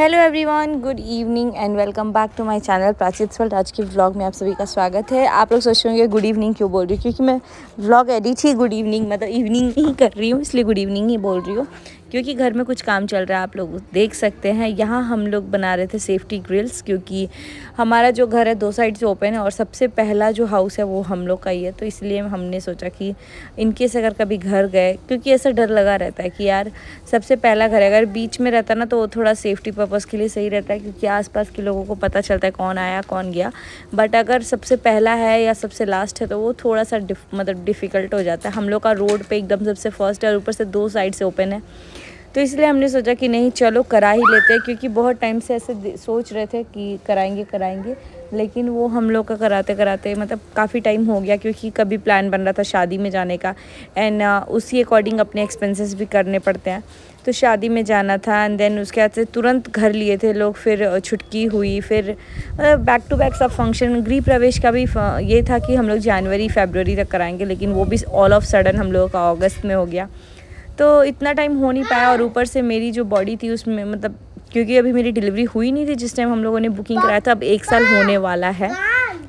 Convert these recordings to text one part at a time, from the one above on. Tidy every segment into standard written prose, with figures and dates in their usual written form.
Hello everyone, good evening and welcome back to my channel Prachi's world. आज के vlog में आप सभी का स्वागत है। आप लोग सोच रहे होंगे गुड इवनिंग क्यों बोल रही हूँ, क्योंकि मैं व्लॉग एडिट ही गुड इवनिंग मतलब इवनिंग ही कर रही हूँ, इसलिए गुड इवनिंग ही बोल रही हूँ। क्योंकि घर में कुछ काम चल रहा है, आप लोग देख सकते हैं। यहाँ हम लोग बना रहे थे सेफ्टी ग्रिल्स, क्योंकि हमारा जो घर है 2 साइड से ओपन है और सबसे पहला जो हाउस है वो हम लोग का ही है। तो इसलिए हमने सोचा कि इनकेस अगर कभी घर गए, क्योंकि ऐसा डर लगा रहता है कि यार सबसे पहला घर है, अगर बीच में रहता ना तो वो थोड़ा सेफ्टी पर्पज़ के लिए सही रहता है, क्योंकि आसपास के लोगों को पता चलता है कौन आया कौन गया। बट अगर सबसे पहला है या सबसे लास्ट है तो वो थोड़ा सा मतलब डिफ़िकल्ट हो जाता है। हम लोग का रोड पे एकदम सबसे फर्स्ट है और ऊपर से 2 साइड से ओपन है, तो इसलिए हमने सोचा कि नहीं चलो करा ही लेते हैं। क्योंकि बहुत टाइम से ऐसे सोच रहे थे कि कराएंगे, लेकिन वो हम लोग का कराते कराते मतलब काफ़ी टाइम हो गया, क्योंकि कभी प्लान बन रहा था शादी में जाने का एंड उसी अकॉर्डिंग अपने एक्सपेंसेस भी करने पड़ते हैं। तो शादी में जाना था एंड देन उसके बाद से तुरंत घर लिए थे लोग, फिर छुटकी हुई, फिर बैक टू बैक सब फंक्शन। गृह प्रवेश का भी ये था कि हम लोग जनवरी फरवरी तक कराएंगे, लेकिन वो भी ऑल ऑफ सडन हम लोगों का अगस्त में हो गया। तो इतना टाइम हो नहीं पाया और ऊपर से मेरी जो बॉडी थी उसमें मतलब क्योंकि अभी मेरी डिलीवरी हुई नहीं थी जिस टाइम हम लोगों ने बुकिंग कराया था। अब 1 साल होने वाला है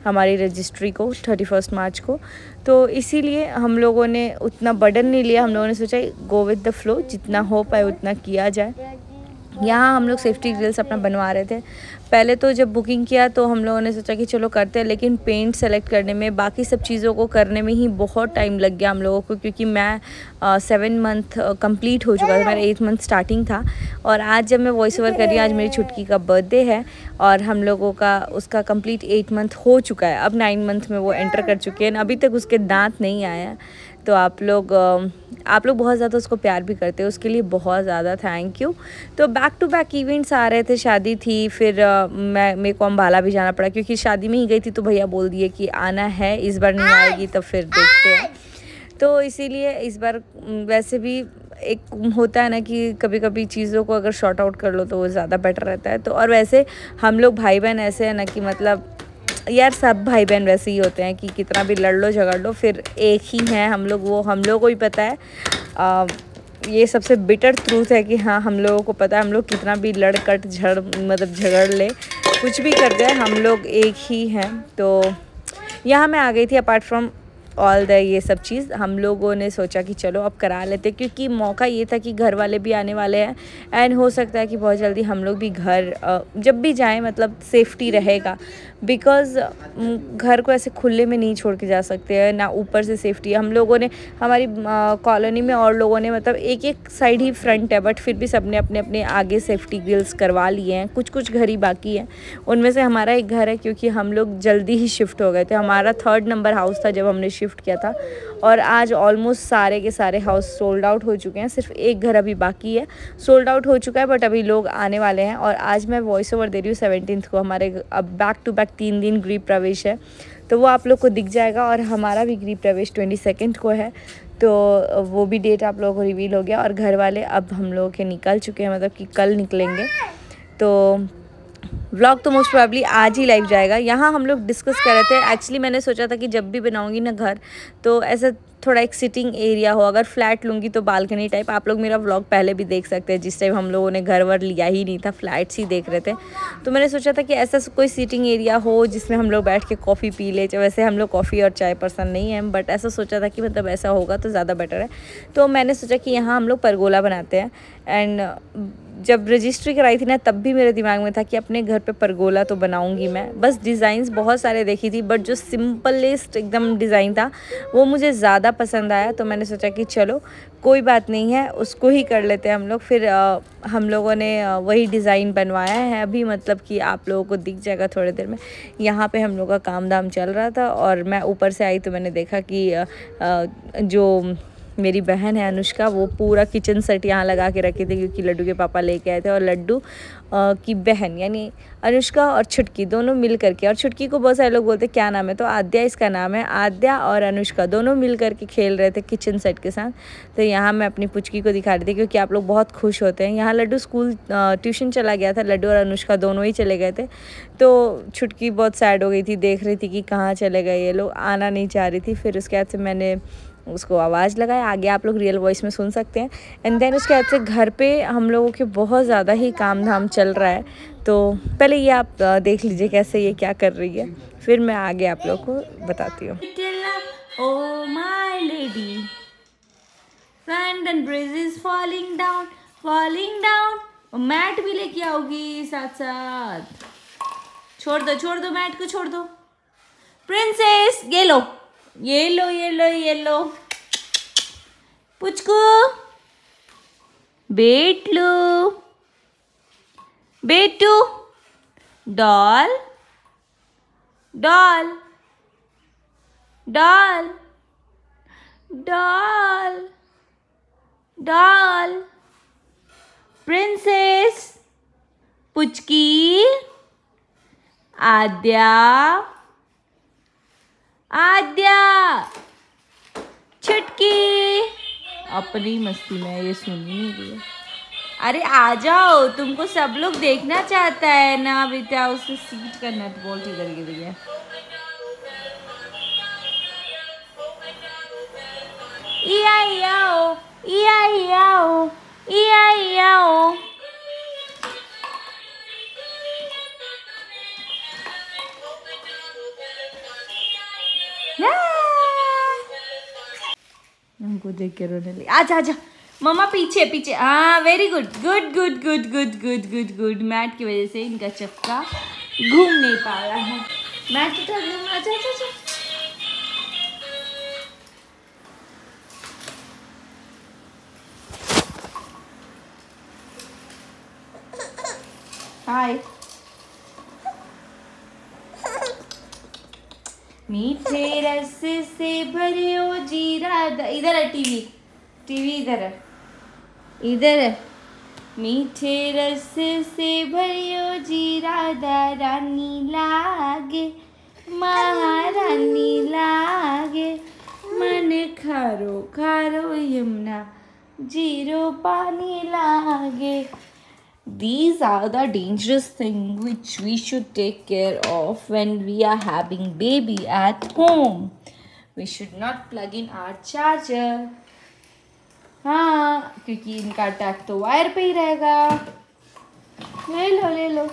हमारी रजिस्ट्री को 31 मार्च को, तो इसीलिए हम लोगों ने उतना बर्डन नहीं लिया। हम लोगों ने सोचा गो विद द फ्लो, जितना हो पाए उतना किया जाए। यहाँ हम लोग सेफ्टी ग्रिल्स अपना बनवा रहे थे। पहले तो जब बुकिंग किया तो हम लोगों ने सोचा कि चलो करते हैं, लेकिन पेंट सेलेक्ट करने में, बाकी सब चीज़ों को करने में ही बहुत टाइम लग गया हम लोगों को। क्योंकि मैं 7 मंथ कंप्लीट हो चुका था, मेरा 8th मंथ स्टार्टिंग था। और आज जब मैं वॉइस ओवर कर रही हूँ, आज मेरी छुटकी का बर्थडे है और हम लोगों का उसका कंप्लीट 8 मंथ हो चुका है। अब 9 मंथ में वो एंटर कर चुके हैं। अभी तक उसके दांत नहीं आए हैं। तो आप लोग बहुत ज़्यादा उसको प्यार भी करते हो, उसके लिए बहुत ज़्यादा थैंक यू। तो बैक टू बैक इवेंट्स आ रहे थे, शादी थी, फिर मेरे को अम्बाला भी जाना पड़ा, क्योंकि शादी में ही गई थी तो भैया बोल दिए कि आना है, इस बार नहीं आएगी तो फिर देखते हैं। तो इसीलिए इस बार वैसे भी एक होता है ना कि कभी कभी चीज़ों को अगर शॉर्ट आउट कर लो तो वो ज़्यादा बेटर रहता है। तो और वैसे हम लोग भाई बहन ऐसे हैं ना कि मतलब यार सब भाई बहन वैसे ही होते हैं कि कितना भी लड़ लो झगड़ लो फिर एक ही हैं हम लोग, वो हम लोगों को ही पता है। ये सबसे बिटर ट्रूथ है कि हाँ हम लोगों को पता है, हम लोग कितना भी लड़ कट झगड़ ले, कुछ भी कर जाए, हम लोग एक ही हैं। तो यहाँ मैं आ गई थी। अपार्ट फ्रॉम ऑल द ये सब चीज़ हम लोगों ने सोचा कि चलो अब करा लेते, क्योंकि मौका ये था कि घर वाले भी आने वाले हैं एंड हो सकता है कि बहुत जल्दी हम लोग भी घर जब भी जाएं मतलब सेफ्टी रहेगा। बिकॉज़ घर को ऐसे खुले में नहीं छोड़ के जा सकते हैं ना, ऊपर से सेफ्टी। हम लोगों ने हमारी कॉलोनी में और लोगों ने मतलब एक साइड ही फ्रंट है, बट फिर भी सबने अपने अपने आगे सेफ्टी ग्रिल्स करवा लिए हैं। कुछ घर ही बाकी हैं, उनमें से हमारा एक घर है, क्योंकि हम लोग जल्दी ही शिफ्ट हो गए थे। हमारा 3rd नंबर हाउस था जब हमने शिफ्ट किया था और आज ऑलमोस्ट सारे के सारे हाउस सोल्ड आउट हो चुके हैं। सिर्फ एक घर अभी बाकी है, सोल्ड आउट हो चुका है, बट अभी लोग आने वाले हैं। और आज मैं वॉइस ओवर दे रही हूँ 17th को। हमारे अब बैक टू बैक 3 दिन गृह प्रवेश है, तो वो आप लोग को दिख जाएगा। और हमारा भी गृह प्रवेश 22 को है, तो वो भी डेट आप लोगों को रिवील हो गया। और घर वाले अब हम लोगों के निकल चुके हैं, मतलब कि कल निकलेंगे। तो व्लॉग तो मोस्ट प्रोबेबली आज ही लाइव जाएगा। यहाँ हम लोग डिस्कस कर रहे थे, एक्चुअली मैंने सोचा था कि जब भी बनाऊंगी ना घर तो ऐसा थोड़ा एक सिटिंग एरिया हो। अगर फ्लैट लूँगी तो बालकनी टाइप। आप लोग मेरा व्लॉग पहले भी देख सकते हैं, जिस टाइम हम लोगों ने घर वर लिया ही नहीं था, फ्लैट्स ही देख रहे थे। तो मैंने सोचा था कि ऐसा कोई सिटिंग एरिया हो जिसमें हम लोग बैठ के कॉफ़ी पी ले। वैसे हम लोग कॉफ़ी और चाय पसंद नहीं है, बट ऐसा सोचा था कि मतलब ऐसा होगा तो ज़्यादा बेटर है। तो मैंने सोचा कि यहाँ हम लोग परगोला बनाते हैं। एंड जब रजिस्ट्री कराई थी ना तब भी मेरे दिमाग में था कि अपने घर पे परगोला तो बनाऊंगी मैं। बस डिज़ाइंस बहुत सारे देखी थी, बट जो सिंपलेस्ट एकदम डिज़ाइन था वो मुझे ज़्यादा पसंद आया। तो मैंने सोचा कि चलो कोई बात नहीं है, उसको ही कर लेते हैं हम लोग। फिर हम लोगों ने वही डिज़ाइन बनवाया है अभी, मतलब कि आप लोगों को दिख जाएगा थोड़ी देर में। यहाँ पे हम लोग का काम धाम चल रहा था और मैं ऊपर से आई तो मैंने देखा कि जो मेरी बहन है अनुष्का, वो पूरा किचन सेट यहाँ लगा के रखी थी, क्योंकि लड्डू के पापा लेके आए थे। और लड्डू की बहन यानी अनुष्का और छुटकी दोनों मिल करके, और छुटकी को बहुत सारे लोग बोलते क्या नाम है, तो आद्या इसका नाम है। आद्या और अनुष्का दोनों मिल करके खेल रहे थे किचन सेट के साथ। तो यहाँ मैं अपनी पुचकी को दिखा रही थी, क्योंकि आप लोग बहुत खुश होते हैं। यहाँ लड्डू स्कूल ट्यूशन चला गया था, लड्डू और अनुष्का दोनों ही चले गए थे। तो छुटकी बहुत सैड हो गई थी, देख रही थी कि कहाँ चले गए ये लोग, आना नहीं चाह रही थी। फिर उसके बाद से मैंने उसको आवाज़ लगाया। आगे आप लोग रियल वॉइस में सुन सकते हैं। एंड देन उसके बाद से घर पे हम लोगों के बहुत ज़्यादा ही काम धाम चल रहा है, तो पहले ये आप देख लीजिए कैसे ये क्या कर रही है, फिर मैं आगे आप लोग को बताती हूँ। Oh my lady, London Bridge is falling down, falling down। Mat भी लेके आओगी साथ साथ। छोड़ दो मैट को, छोड़ दो। प्रिंसेस ये लो, ये लो, ये लो, ये लो। पुचकू बेटलू, बेटू, doll, doll, doll, doll, doll, princess, पुचकी, आद्या, आद्या, छुटकी। अपनी मस्ती में ये सुन ही नहीं रही है। अरे आ जाओ, तुमको सब लोग देखना चाहता है ना बेटा, उसको सीट का नट बोल्ट इधर गिर गया। ई-आई-आओ, ई-आई-आओ, ई-आई-आओ। हमको देख के रोने लगी। आजा आजा मम्मा, पीछे पीछे। हाँ very good, good good good good good good good. Mat की वजह से इनका चक्का घूम नहीं पा रहा है। मैट उठा घूम। आजा आजा आजा। हाय। मीठे रस से भरे ओ जीरा। इधर है टीवी, टीवी इधर है, इधर है। मीठे रस से भरे ओ जीरा रानी लागे, महारानी लागे। मन खारो खारो यमुना, जीरो पानी लागे। These are the dangerous things which we should take care of when we are having baby at home. We should not plug in our charger. हाँ, क्योंकि इनका अटैक तो वायर पे ही रहेगा। ले लो ले लो।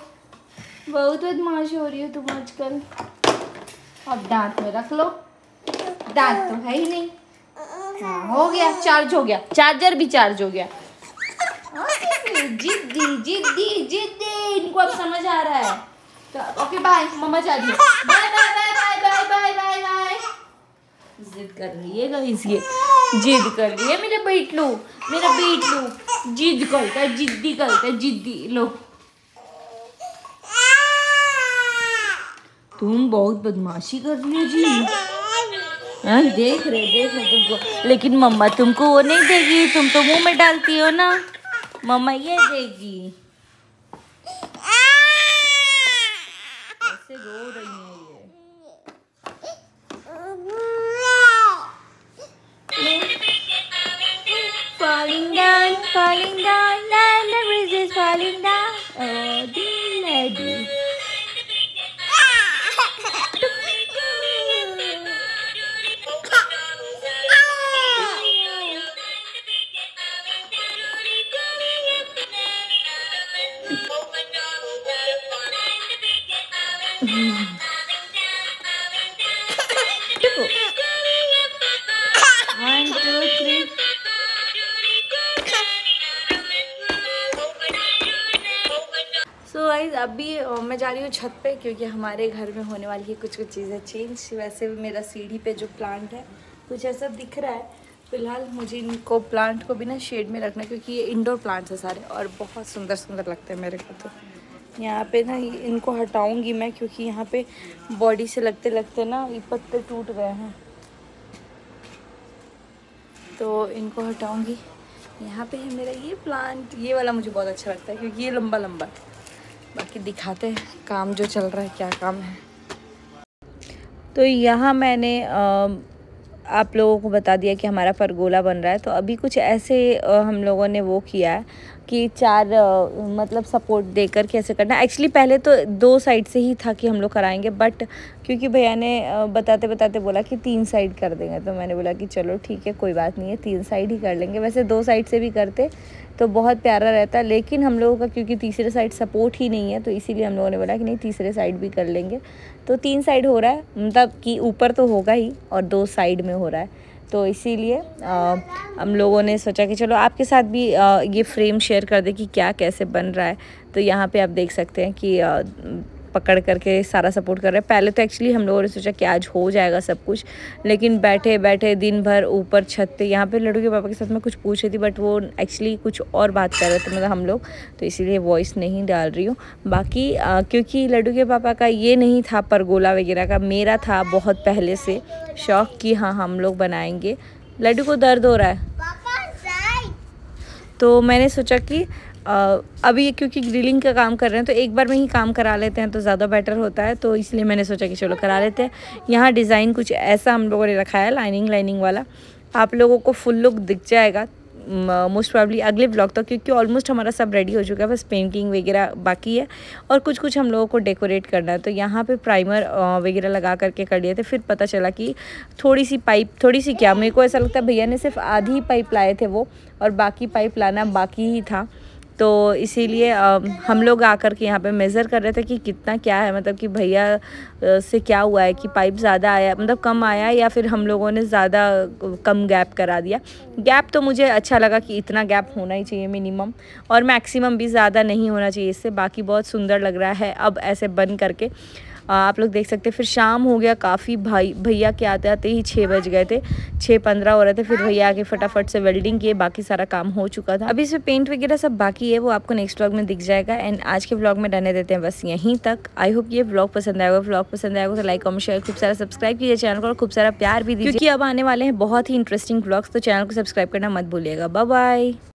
बहुत बदमाश हो रही हो तुम आजकल। अब दांत में रख लो। दांत तो है ही नहीं। हाँ हो गया, चार्ज हो गया, चार्जर भी चार्ज हो गया। जिद्दी जिद्दी जिद्दी, इनको अब समझ आ रहा है। तो ओके बाय, मम्मा जा रही है। Bye bye bye bye bye bye bye bye. जिद कर रही है गाइस, ये जिद कर रही है। मेरा बेटलू, मेरा बेटलू जिद करता है, जिद्दी करता है, जिद्दी। लो तुम बहुत बदमाशी कर रही हो जी। हाँ देख रहे तुमको, लेकिन मम्मा तुमको वो नहीं देगी, तुम तो मुंह में डालती हो ना। मम्मा ये देगी। कैसे रो रही है ये। Falling down, falling down, and the breeze is falling down. Oh, dear lady. One, two, three. So guys अभी मैं जा रही हूँ छत पे, क्योंकि हमारे घर में होने वाली है कुछ कुछ चीज़ें चेंज। वैसे भी मेरा सीढ़ी पे जो प्लांट है कुछ ऐसा दिख रहा है। फिलहाल मुझे इनको प्लांट को भी ना शेड में रखना है, क्योंकि ये इंडोर प्लांट्स है सारे और बहुत सुंदर सुंदर लगते हैं मेरे को। तो यहाँ पे ना इनको हटाऊंगी मैं, क्योंकि यहाँ पे बॉडी से लगते लगते ना ये पत्ते टूट गए हैं, तो इनको हटाऊंगी। यहाँ पे है मेरा ये प्लांट, ये वाला मुझे बहुत अच्छा लगता है क्योंकि ये लंबा लंबा है। बाकी दिखाते हैं काम जो चल रहा है, क्या काम है। तो यहाँ मैंने आप लोगों को बता दिया कि हमारा परगोला बन रहा है। तो अभी कुछ ऐसे हम लोगों ने वो किया है, कि 4 मतलब सपोर्ट देकर कैसे करना। एक्चुअली पहले तो 2 साइड से ही था कि हम लोग कराएंगे, बट क्योंकि भैया ने बताते बताते बोला कि 3 साइड कर देंगे, तो मैंने बोला कि चलो ठीक है, कोई बात नहीं है, 3 साइड ही कर लेंगे। वैसे 2 साइड से भी करते तो बहुत प्यारा रहता, लेकिन हम लोगों का क्योंकि तीसरे साइड सपोर्ट ही नहीं है, तो इसीलिए हम लोगों ने बोला कि नहीं, तीसरे साइड भी कर लेंगे। तो 3 साइड हो रहा है, मतलब कि ऊपर तो होगा ही और 2 साइड में हो रहा है। तो इसीलिए हम लोगों ने सोचा कि चलो आपके साथ भी ये फ्रेम शेयर कर दे कि क्या कैसे बन रहा है। तो यहाँ पे आप देख सकते हैं कि पकड़ करके सारा सपोर्ट कर रहे हैं। पहले तो एक्चुअली हम लोगों ने सोचा कि आज हो जाएगा सब कुछ, लेकिन बैठे बैठे दिन भर ऊपर छत पे, यहाँ पे लड्डू के पापा के साथ मैं कुछ पूछ रही थी, बट वो एक्चुअली कुछ और बात कर रहे थे मतलब हम लोग, तो इसीलिए वॉइस नहीं डाल रही हूँ। बाकी क्योंकि लड्डू के पापा का ये नहीं था परगोला वगैरह का, मेरा था बहुत पहले से शौक़ कि हाँ हम लोग बनाएंगे। लड्डू को दर्द हो रहा है, तो मैंने सोचा कि अभी क्योंकि ग्रिलिंग का काम कर रहे हैं तो एक बार में ही काम करा लेते हैं तो ज़्यादा बेटर होता है, तो इसलिए मैंने सोचा कि चलो करा लेते हैं। यहाँ डिज़ाइन कुछ ऐसा हम लोगों ने रखा है, लाइनिंग वाला। आप लोगों को फुल लुक दिख जाएगा मोस्ट प्रॉब्ली अगले व्लॉग तक, क्योंकि ऑलमोस्ट हमारा सब रेडी हो चुका है, बस पेंटिंग वगैरह बाकी है और कुछ हम लोगों को डेकोरेट करना है। तो यहाँ पे प्राइमर वगैरह लगा करके कर लिए थे, फिर पता चला कि थोड़ी सी क्या, मेरे को ऐसा लगता है भैया ने सिर्फ आधी पाइप लाए थे वो, और बाकी पाइप लाना बाकी ही था। तो इसीलिए हम लोग आकर के यहाँ पे मेज़र कर रहे थे कि कितना क्या है, मतलब कि भैया से क्या हुआ है कि पाइप ज़्यादा आया, मतलब कम आया, या फिर हम लोगों ने ज़्यादा कम गैप करा दिया। गैप तो मुझे अच्छा लगा कि इतना गैप होना ही चाहिए मिनिमम, और मैक्सिमम भी ज़्यादा नहीं होना चाहिए इससे। बाकी बहुत सुंदर लग रहा है अब ऐसे बन करके, आप लोग देख सकते हैं। फिर शाम हो गया काफ़ी, भैया के आते आते ही 6 बज गए थे, 6:15 हो रहे थे। फिर भैया आके फटाफट से वेल्डिंग किए, बाकी सारा काम हो चुका था। अभी इसमें पेंट वगैरह सब बाकी है, वो आपको नेक्स्ट व्लॉग में दिख जाएगा। एंड आज के व्लॉग में रहने देते हैं बस यहीं तक। आई होप ये व्लॉग पसंद आएगा। व्लॉग पसंद आएगा तो लाइक कमेंट शेयर, खूब सारा सब्सक्राइब कीजिए चैनल को, और खूब सारा प्यार भी दीजिए, क्योंकि अब आने वाले हैं बहुत ही इंटरेस्टिंग व्लॉग्स, तो चैनल को सब्सक्राइब करना मत भूलिएगा। Bye bye.